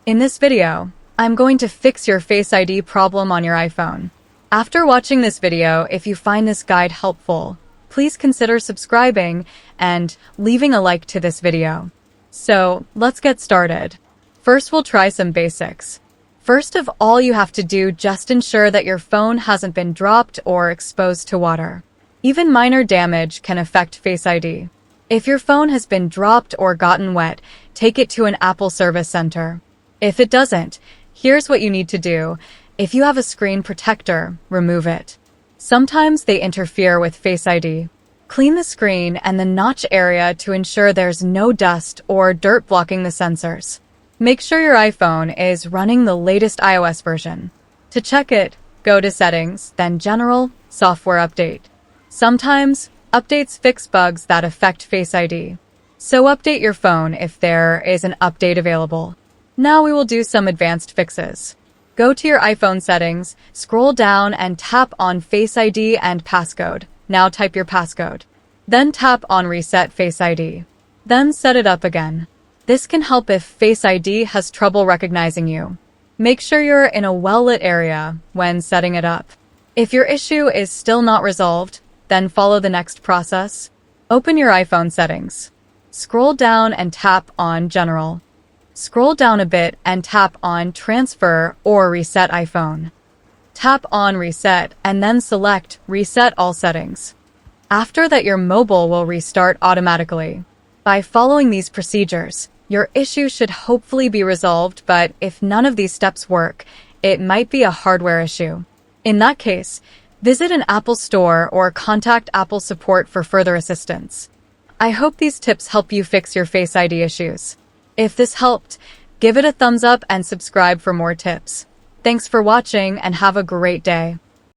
In this video, I'm going to fix your Face ID problem on your iPhone. After watching this video, if you find this guide helpful, please consider subscribing and leaving a like to this video. So, let's get started. First, we'll try some basics. First of all, you have to do just ensure that your phone hasn't been dropped or exposed to water. Even minor damage can affect Face ID. If your phone has been dropped or gotten wet, take it to an Apple service center. If it doesn't, here's what you need to do. If you have a screen protector, remove it. Sometimes they interfere with Face ID. Clean the screen and the notch area to ensure there's no dust or dirt blocking the sensors. Make sure your iPhone is running the latest iOS version. To check it, go to Settings, then General, Software Update. Sometimes, updates fix bugs that affect Face ID. So update your phone if there is an update available. Now we will do some advanced fixes. Go to your iPhone settings, scroll down and tap on Face ID and passcode. Now type your passcode. Then tap on Reset Face ID. Then set it up again. This can help if Face ID has trouble recognizing you. Make sure you're in a well-lit area when setting it up. If your issue is still not resolved, then follow the next process. Open your iPhone settings. Scroll down and tap on General. Scroll down a bit and tap on Transfer or Reset iPhone. Tap on Reset and then select Reset All Settings. After that, your mobile will restart automatically. By following these procedures, your issue should hopefully be resolved, but if none of these steps work, it might be a hardware issue. In that case, visit an Apple store or contact Apple support for further assistance. I hope these tips help you fix your Face ID issues. If this helped, give it a thumbs up and subscribe for more tips. Thanks for watching and have a great day.